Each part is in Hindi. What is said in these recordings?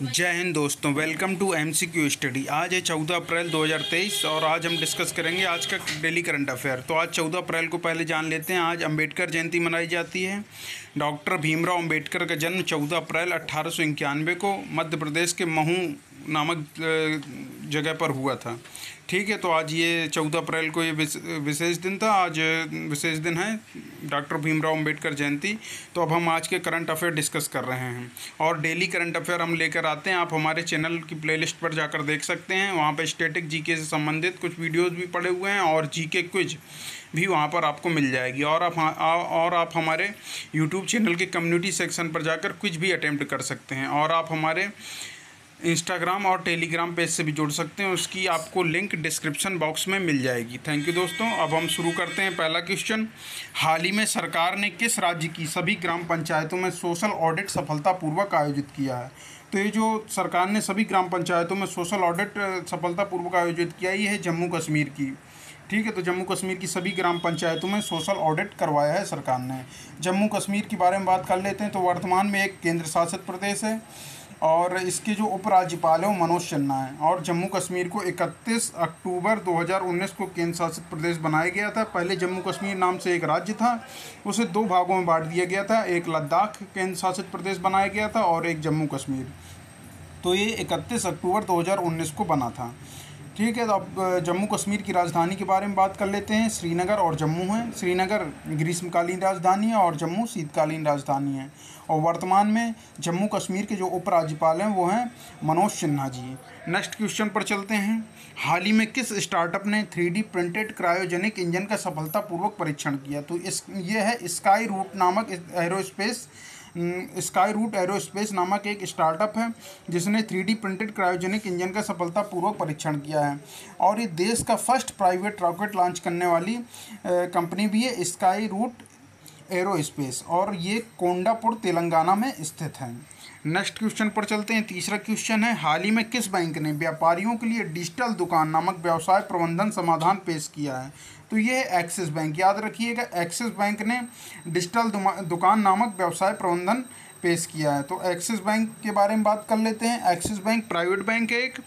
जय हिंद दोस्तों, वेलकम टू एमसीक्यू स्टडी। आज है 14 अप्रैल 2023 और आज हम डिस्कस करेंगे आज का डेली करंट अफेयर। तो आज 14 अप्रैल को पहले जान लेते हैं। आज अंबेडकर जयंती मनाई जाती है। डॉक्टर भीमराव अंबेडकर का जन्म 14 अप्रैल 1891 को मध्य प्रदेश के महू नामक जगह पर हुआ था। ठीक है, तो आज ये 14 अप्रैल को ये विशेष दिन था। आज विशेष दिन है डॉक्टर भीमराव अंबेडकर जयंती। तो अब हम आज के करंट अफेयर डिस्कस कर रहे हैं और डेली करंट अफेयर हम लेकर आते हैं। आप हमारे चैनल की प्लेलिस्ट पर जाकर देख सकते हैं। वहाँ पर स्टैटिक जीके से संबंधित कुछ वीडियोज़ भी पड़े हुए हैं और जीके क्विज भी वहाँ पर आपको मिल जाएगी। और आप हमारे यूट्यूब चैनल के कम्युनिटी सेक्शन पर जाकर क्विज भी अटेम्प्ट कर सकते हैं। और आप हमारे इंस्टाग्राम और टेलीग्राम पेज से भी जुड़ सकते हैं। उसकी आपको लिंक डिस्क्रिप्शन बॉक्स में मिल जाएगी। थैंक यू दोस्तों। अब हम शुरू करते हैं। पहला क्वेश्चन, हाल ही में सरकार ने किस राज्य की सभी ग्राम पंचायतों में सोशल ऑडिट सफलतापूर्वक आयोजित किया है? तो ये जो सरकार ने सभी ग्राम पंचायतों में सोशल ऑडिट सफलतापूर्वक आयोजित किया, ये है जम्मू कश्मीर की। ठीक है, तो जम्मू कश्मीर की सभी ग्राम पंचायतों में सोशल ऑडिट करवाया है सरकार ने। जम्मू कश्मीर के बारे में बात कर लेते हैं। तो वर्तमान में एक केंद्र शासित प्रदेश है और इसके जो उपराज्यपाल हैं वो मनोज सिन्हा हैं। और जम्मू कश्मीर को 31 अक्टूबर 2019 को केंद्र शासित प्रदेश बनाया गया था। पहले जम्मू कश्मीर नाम से एक राज्य था, उसे दो भागों में बांट दिया गया था। एक लद्दाख केंद्र शासित प्रदेश बनाया गया था और एक जम्मू कश्मीर। तो ये 31 अक्टूबर 2019 को बना था। ठीक है, तो अब जम्मू कश्मीर की राजधानी के बारे में बात कर लेते हैं। श्रीनगर और जम्मू है। श्रीनगर ग्रीष्मकालीन राजधानी है और जम्मू शीतकालीन राजधानी है। और वर्तमान में जम्मू कश्मीर के जो उपराज्यपाल हैं वो हैं मनोज सिन्हा जी। नेक्स्ट क्वेश्चन पर चलते हैं। हाल ही में किस स्टार्टअप ने 3D प्रिंटेड क्रायोजेनिक इंजन का सफलतापूर्वक परीक्षण किया? तो ये है स्काई रूट एरोस्पेस नामक एक स्टार्टअप है जिसने 3D प्रिंटेड क्रायोजेनिक इंजन का सफलतापूर्वक परीक्षण किया है। और ये देश का फर्स्ट प्राइवेट रॉकेट लॉन्च करने वाली कंपनी भी है, स्काई रूट एरोस्पेस, और ये कोंडापुर तेलंगाना में स्थित है। नेक्स्ट क्वेश्चन पर चलते हैं। तीसरा क्वेश्चन है, हाल ही में किस बैंक ने व्यापारियों के लिए डिजिटल दुकान नामक व्यवसाय प्रबंधन समाधान पेश किया है? तो ये है एक्सिस बैंक। याद रखिएगा, एक्सिस बैंक ने डिजिटल दुकान नामक व्यवसाय प्रबंधन पेश किया है। तो एक्सिस बैंक के बारे में बात कर लेते हैं। एक्सिस बैंक प्राइवेट बैंक है, एक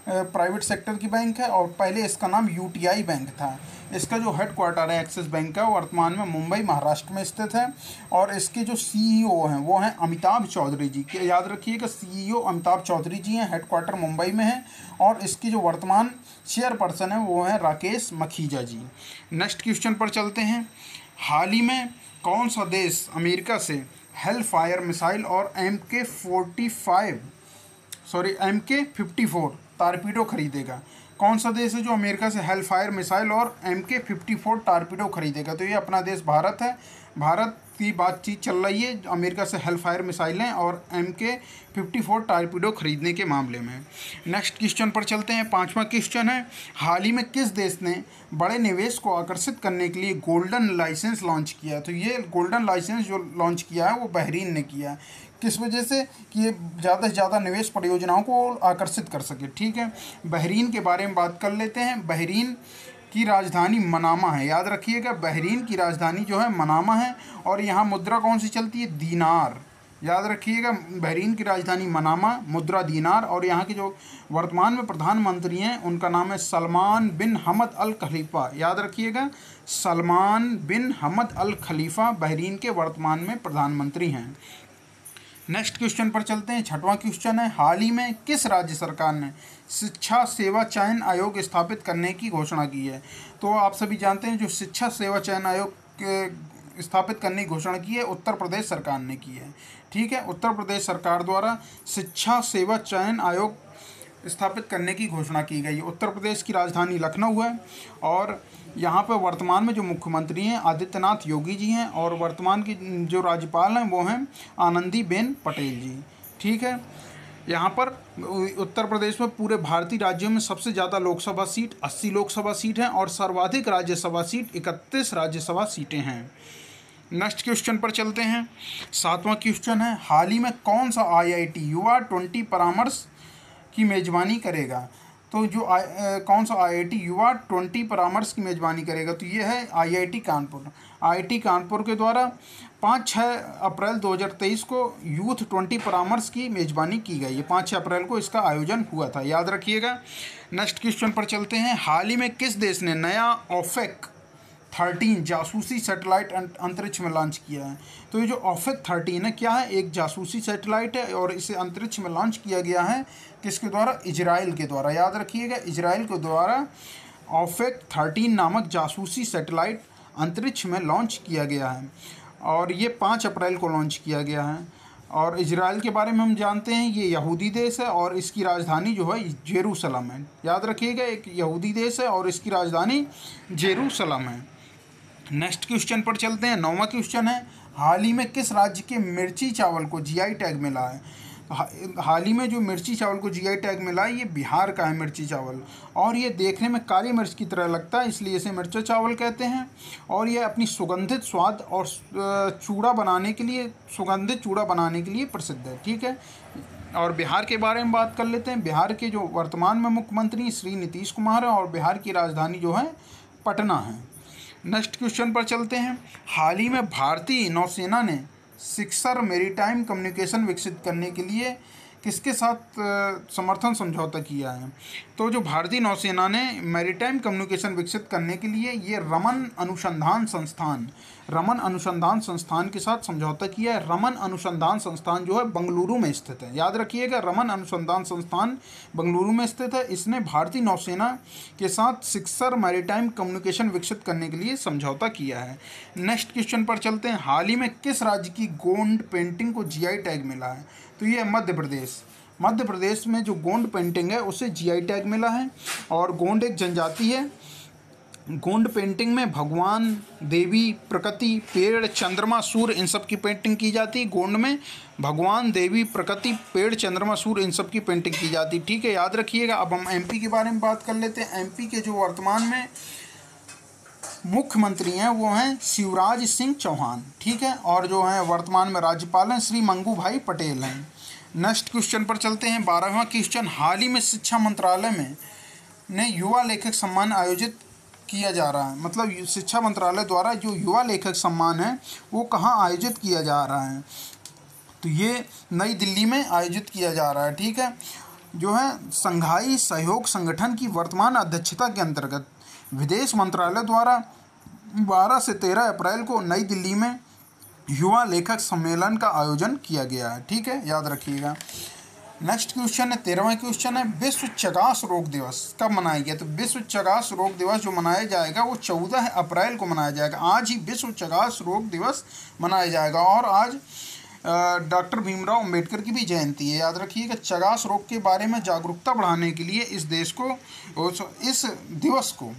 प्राइवेट सेक्टर की बैंक है और पहले इसका नाम यूटीआई बैंक था। इसका जो हेडक्वार्टर है एक्सिस बैंक का, वर्तमान में मुंबई महाराष्ट्र में स्थित है। और इसके जो सीईओ हैं वो हैं अमिताभ चौधरी जी। याद रखिएगा, सीईओ अमिताभ चौधरी जी हैं, हेडक्वार्टर मुंबई में है। और इसकी जो वर्तमान चेयरपर्सन है वो हैं राकेश मखीजा जी। नेक्स्ट क्वेश्चन पर चलते हैं। हाल ही में कौन सा देश अमेरिका से हेलफायर मिसाइल और MK54 टारपीडो खरीदेगा? कौन सा देश है जो अमेरिका से हेलफायर मिसाइल और MK54 टारपीडो खरीदेगा? तो ये अपना देश भारत है। भारत की बातचीत चल रही है अमेरिका से हेलफायर मिसाइलें और MK54 टारपीडो खरीदने के मामले में। नेक्स्ट क्वेश्चन पर चलते हैं। पांचवा क्वेश्चन है, हाल ही में किस देश ने बड़े निवेश को आकर्षित करने के लिए गोल्डन लाइसेंस लॉन्च किया? तो ये गोल्डन लाइसेंस जो लॉन्च किया है वो बहरीन ने किया है। किस वजह से? कि ये ज़्यादा से ज़्यादा निवेश परियोजनाओं को आकर्षित कर सके। ठीक है, बहरीन के बारे में बात कर लेते हैं। बहरीन की राजधानी मनामा है। याद रखिएगा, बहरीन की राजधानी जो है मनामा है। और यहाँ मुद्रा कौन सी चलती है? दीनार। याद रखिएगा, बहरीन की राजधानी मनामा, मुद्रा दीनार। और यहाँ के जो वर्तमान में प्रधानमंत्री हैं उनका नाम है सलमान बिन हमद अल खलीफा। याद रखिएगा, सलमान बिन हमद अल खलीफा बहरीन के वर्तमान में प्रधानमंत्री हैं। नेक्स्ट क्वेश्चन पर चलते हैं। छठवां क्वेश्चन है, हाल ही में किस राज्य सरकार ने शिक्षा सेवा चयन आयोग स्थापित करने की घोषणा की है? तो आप सभी जानते हैं जो शिक्षा सेवा चयन आयोग स्थापित करने की घोषणा की है उत्तर प्रदेश सरकार ने की है। ठीक है, उत्तर प्रदेश सरकार द्वारा शिक्षा सेवा चयन आयोग स्थापित करने की घोषणा की गई। उत्तर प्रदेश की राजधानी लखनऊ है और यहाँ पर वर्तमान में जो मुख्यमंत्री हैं आदित्यनाथ योगी जी हैं और वर्तमान की जो राज्यपाल हैं वो हैं आनंदीबेन पटेल जी। ठीक है, यहाँ पर उत्तर प्रदेश में पूरे भारतीय राज्यों में सबसे ज़्यादा लोकसभा सीट 80 लोकसभा सीट हैं और सर्वाधिक राज्यसभा सीट 31 राज्यसभा सीटें हैं। नेक्स्ट क्वेश्चन पर चलते हैं। सातवां क्वेश्चन है, हाल ही में कौन सा IIT युवा 20 परामर्श की मेज़बानी करेगा? तो जो कौन सा IIT युवा 20 परामर्श की मेज़बानी करेगा, तो ये है IIT कानपुर। IIT कानपुर के द्वारा 5-6 अप्रैल 2023 को यूथ 20 परामर्श की मेज़बानी की गई है। 5-6 अप्रैल को इसका आयोजन हुआ था, याद रखिएगा। नेक्स्ट क्वेश्चन पर चलते हैं। हाल ही में किस देश ने नया OFAC 13 जासूसी सैटेलाइट अंतरिक्ष में लॉन्च किया है? तो ये जो OFAC 13 है क्या है, एक जासूसी सैटेलाइट है और इसे अंतरिक्ष में लॉन्च किया गया है किसके द्वारा? इजराइल के द्वारा, याद रखिएगा, इजराइल के द्वारा OFAC 13 नामक जासूसी सैटेलाइट अंतरिक्ष में लॉन्च किया गया है और ये 5 अप्रैल को लॉन्च किया गया है। और इजराइल के बारे में हम जानते हैं, ये यहूदी देश है और इसकी राजधानी जो है जेरूसलम है, याद रखिएगा, एक यहूदी देश है और इसकी राजधानी जेरूसलम है। नेक्स्ट क्वेश्चन पर चलते हैं। 9वां क्वेश्चन है, हाल ही में किस राज्य के मिर्ची चावल को GI टैग मिला है? हाल ही में जो मिर्ची चावल को GI टैग मिला है ये बिहार का है मिर्ची चावल, और ये देखने में काली मिर्च की तरह लगता है, इसलिए इसे मिर्चा चावल कहते हैं। और ये अपनी सुगंधित स्वाद और चूड़ा बनाने के लिए, सुगंधित चूड़ा बनाने के लिए प्रसिद्ध है, ठीक है। और बिहार के बारे में बात कर लेते हैं। बिहार के जो वर्तमान में मुख्यमंत्री श्री नीतीश कुमार है और बिहार की राजधानी जो है पटना है। नेक्स्ट क्वेश्चन पर चलते हैं। हाल ही में भारतीय नौसेना ने सिक्सर मैरीटाइम कम्युनिकेशन विकसित करने के लिए किसके साथ समर्थन समझौता किया है? तो जो भारतीय नौसेना ने मैरीटाइम कम्युनिकेशन विकसित करने के लिए ये रमन अनुसंधान संस्थान के साथ समझौता किया है। रमन अनुसंधान संस्थान जो है बंगलुरु में स्थित है, याद रखिएगा, रमन अनुसंधान संस्थान बंगलुरु में स्थित है। इसने भारतीय नौसेना के साथ सिक्सर मैरीटाइम कम्युनिकेशन विकसित करने के लिए समझौता किया है। नेक्स्ट क्वेश्चन पर चलते हैं। हाल ही में किस राज्य की गोंड पेंटिंग को GI टैग मिला है? तो ये मध्य प्रदेश। मध्य प्रदेश में जो गोंड पेंटिंग है उसे GI टैग मिला है। और गोंड एक जनजाति है। गोंड पेंटिंग में भगवान, देवी, प्रकृति, पेड़, चंद्रमा, सूर्य इन सब की पेंटिंग की जाती है। गोंड में भगवान, देवी, प्रकृति, पेड़, चंद्रमा, सूर्य इन सब की पेंटिंग की जाती है, ठीक है, याद रखिएगा। अब हम MP के बारे में बात कर लेते हैं। MP के जो वर्तमान में मुख्यमंत्री हैं वो हैं शिवराज सिंह चौहान, ठीक है, और जो हैं वर्तमान में राज्यपाल हैं श्री मंगू भाई पटेल हैं। नेक्स्ट क्वेश्चन पर चलते हैं। 12वां क्वेश्चन। हाल ही में शिक्षा मंत्रालय में ने युवा लेखक सम्मान आयोजित किया जा रहा है, मतलब शिक्षा मंत्रालय द्वारा जो युवा लेखक सम्मान है वो कहाँ आयोजित किया जा रहा है? तो ये नई दिल्ली में आयोजित किया जा रहा है, ठीक है, जो है संघाई सहयोग संगठन की वर्तमान अध्यक्षता के अंतर्गत विदेश मंत्रालय द्वारा 12 से 13 अप्रैल को नई दिल्ली में युवा लेखक सम्मेलन का आयोजन किया गया है, ठीक है, याद रखिएगा। नेक्स्ट क्वेश्चन है 13वां क्वेश्चन है, विश्व चगास रोग दिवस कब मनाया गया? तो विश्व चगास रोग दिवस जो मनाया जाएगा वो 14 अप्रैल को मनाया जाएगा। आज ही विश्व चगास रोग दिवस मनाया जाएगा। और आज डॉक्टर भीमराव अंबेडकर की भी जयंती है, याद रखिएगा। चगास रोग के बारे में जागरूकता बढ़ाने के लिए इस दिवस को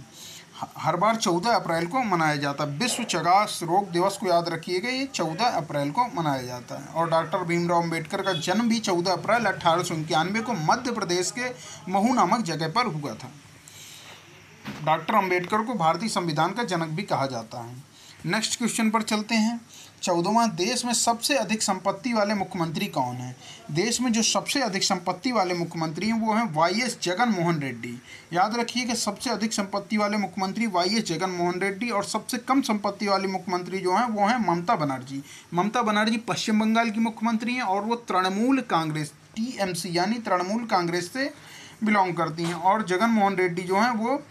हर बार 14 अप्रैल को मनाया जाता है। विश्व चगास रोग दिवस को याद रखिएगा, ये 14 अप्रैल को मनाया जाता है। और डॉक्टर भीमराव अंबेडकर का जन्म भी 14 अप्रैल 1891 को मध्य प्रदेश के महू नामक जगह पर हुआ था। डॉक्टर अंबेडकर को भारतीय संविधान का जनक भी कहा जाता है। नेक्स्ट क्वेश्चन पर चलते हैं। 14वां, देश में सबसे अधिक संपत्ति वाले मुख्यमंत्री कौन हैं? देश में जो सबसे अधिक संपत्ति वाले मुख्यमंत्री हैं वो हैं YS जगन मोहन रेड्डी। याद रखिए कि सबसे अधिक संपत्ति वाले मुख्यमंत्री YS जगन मोहन रेड्डी, और सबसे कम संपत्ति वाले मुख्यमंत्री जो हैं वो हैं ममता बनर्जी। ममता बनर्जी पश्चिम बंगाल की मुख्यमंत्री हैं और वो तृणमूल कांग्रेस TMC यानी तृणमूल कांग्रेस से बिलोंग करती हैं। और जगन मोहन रेड्डी जो हैं वो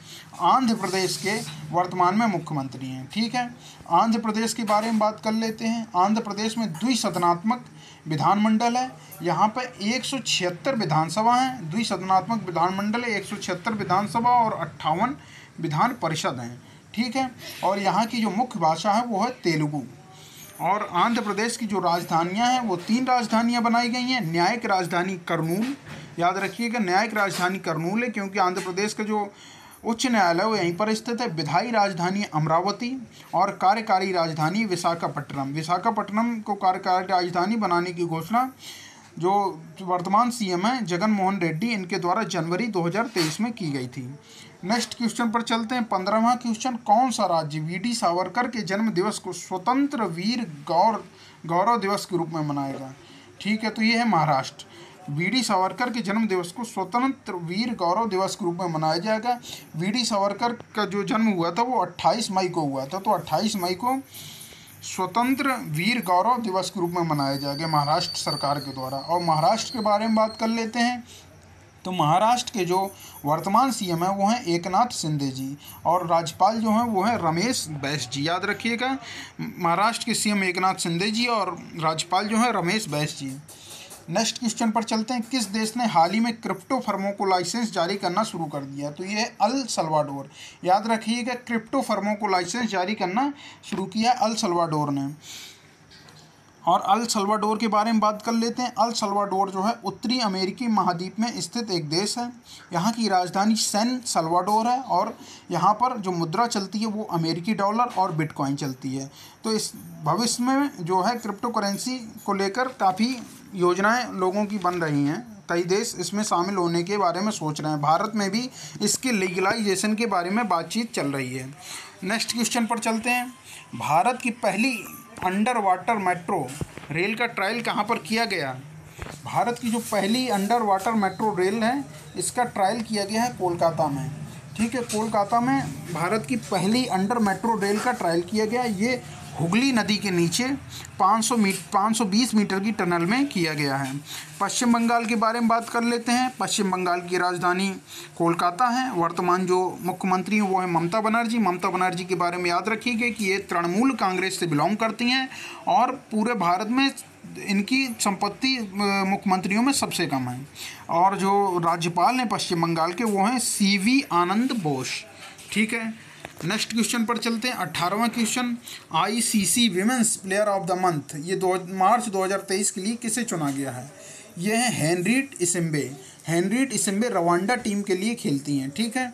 आंध्र प्रदेश के वर्तमान में मुख्यमंत्री हैं, ठीक है। आंध्र प्रदेश के बारे में बात कर लेते हैं। आंध्र प्रदेश में द्विसदनात्मक विधानमंडल है। यहाँ पर 176 विधानसभा हैं। द्विसदनात्मक विधानमंडल है, 176 विधानसभा और 58 विधान परिषद हैं, ठीक है। और यहाँ की जो मुख्य भाषा है वो है तेलुगु। और आंध्र प्रदेश की जो राजधानियां हैं वो 3 राजधानियां बनाई गई हैं। न्यायिक राजधानी करनूल, याद रखिएगा, न्यायिक राजधानी करनूल है क्योंकि आंध्र प्रदेश का जो उच्च न्यायालय वो यहीं पर स्थित है। विधायी राजधानी अमरावती और कार्यकारी राजधानी विशाखापट्टनम। विशाखापट्टनम को कार्यकारी राजधानी बनाने की घोषणा जो वर्तमान CM हैं जगन मोहन रेड्डी, इनके द्वारा जनवरी 2023 में की गई थी। नेक्स्ट क्वेश्चन पर चलते हैं। 15वां क्वेश्चन, कौन सा राज्य VD सावरकर के जन्म दिवस को स्वतंत्र वीर गौरव दिवस के रूप में मनाएगा? ठीक है, तो ये है महाराष्ट्र। वीडी सावरकर के जन्म दिवस को स्वतंत्र वीर गौरव दिवस के रूप में मनाया जाएगा। वीडी सावरकर का जो जन्म हुआ था वो 28 मई को हुआ था, तो 28 मई को स्वतंत्र वीर गौरव दिवस के रूप में मनाया जाएगा महाराष्ट्र सरकार के द्वारा। और महाराष्ट्र के बारे में बात कर लेते हैं, तो महाराष्ट्र के जो वर्तमान सीएम हैं वो हैं एकनाथ शिंदे जी, और राज्यपाल जो हैं वो हैं रमेश बैस जी। याद रखिएगा, महाराष्ट्र के सीएम एकनाथ शिंदे जी और राज्यपाल जो हैं रमेश बैस जी। नेक्स्ट क्वेश्चन पर चलते हैं, किस देश ने हाल ही में क्रिप्टो फर्मों को लाइसेंस जारी करना शुरू कर दिया? तो ये है अल सल्वाडोर। याद रखिएगा, क्रिप्टो फर्मों को लाइसेंस जारी करना शुरू किया अल सल्वाडोर ने। और अल सल्वाडोर के बारे में बात कर लेते हैं। अल सल्वाडोर जो है उत्तरी अमेरिकी महाद्वीप में स्थित एक देश है। यहाँ की राजधानी सैन सल्वाडोर है, और यहाँ पर जो मुद्रा चलती है वो अमेरिकी डॉलर और बिटकॉइन चलती है। तो इस भविष्य में जो है क्रिप्टो करेंसी को लेकर काफ़ी योजनाएं लोगों की बन रही हैं। कई देश इसमें शामिल होने के बारे में सोच रहे हैं। भारत में भी इसके लीगलाइजेशन के बारे में बातचीत चल रही है। नेक्स्ट क्वेश्चन पर चलते हैं, भारत की पहली अंडर वाटर मेट्रो रेल का ट्रायल कहाँ पर किया गया? भारत की जो पहली अंडर वाटर मेट्रो रेल है इसका ट्रायल किया गया है कोलकाता में। ठीक है, कोलकाता में भारत की पहली अंडर मेट्रो रेल का ट्रायल किया गया। ये हुगली नदी के नीचे 520 मीटर की टनल में किया गया है। पश्चिम बंगाल के बारे में बात कर लेते हैं। पश्चिम बंगाल की राजधानी कोलकाता है। वर्तमान जो मुख्यमंत्री हैं वो है ममता बनर्जी। ममता बनर्जी के बारे में याद रखिएगा कि ये तृणमूल कांग्रेस से बिलोंग करती हैं, और पूरे भारत में इनकी संपत्ति मुख्यमंत्रियों में सबसे कम है। और जो राज्यपाल हैं पश्चिम बंगाल के वो हैं CV आनंद बोस। ठीक है, नेक्स्ट क्वेश्चन पर चलते हैं। 18वां question, ICC women's player of the month ये मार्च 2023 के लिए किसे चुना गया है? ये है हेनरिएट इसिम्बे। हेनरिएट इसिम्बे रवांडा टीम के लिए खेलती हैं। ठीक है,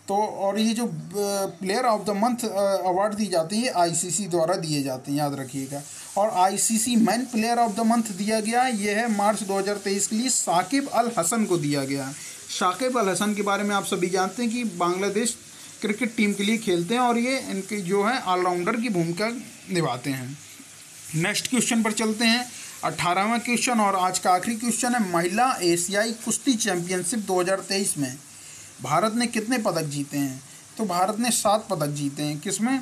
तो और ये जो player of the month award दी जाती है ICC द्वारा दिए जाते हैं, याद रखिएगा। और ICC man player of the month दिया गया, ये है मार्च 2023 के लिए साकिब अल हसन को दिया गया। साकिब अल हसन के बारे में आप सभी जानते हैं कि बांग्लादेश क्रिकेट टीम के लिए खेलते हैं, और ये इनके जो है ऑलराउंडर की भूमिका निभाते हैं। नेक्स्ट क्वेश्चन पर चलते हैं, 18वां क्वेश्चन और आज का आखिरी क्वेश्चन है, महिला एशियाई कुश्ती चैंपियनशिप 2023 में भारत ने कितने पदक जीते हैं? तो भारत ने 7 पदक जीते हैं। किसमें?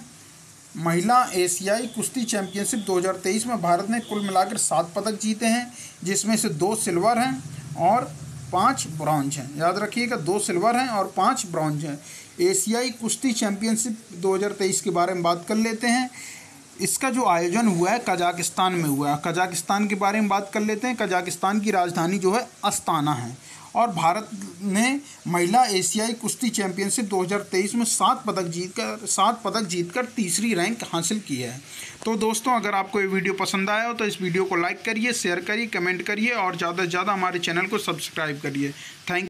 महिला एशियाई कुश्ती चैंपियनशिप 2023 में भारत ने कुल मिलाकर 7 पदक जीते हैं, जिसमें से 2 सिल्वर हैं और 5 ब्रॉन्ज हैं। याद रखिएगा, 2 सिल्वर हैं और 5 ब्रॉन्ज हैं। एशियाई कुश्ती चैंपियनशिप 2023 के बारे में बात कर लेते हैं। इसका जो आयोजन हुआ है कजाकिस्तान में हुआ है। कजाकिस्तान के बारे में बात कर लेते हैं। कजाकिस्तान की राजधानी जो है अस्ताना है। और भारत ने महिला एशियाई कुश्ती चैंपियनशिप 2023 में 7 पदक जीतकर तीसरी रैंक हासिल की है। तो दोस्तों, अगर आपको ये वीडियो पसंद आया हो तो इस वीडियो को लाइक करिए, शेयर करिए, कमेंट करिए और ज़्यादा से ज़्यादा हमारे चैनल को सब्सक्राइब करिए। थैंक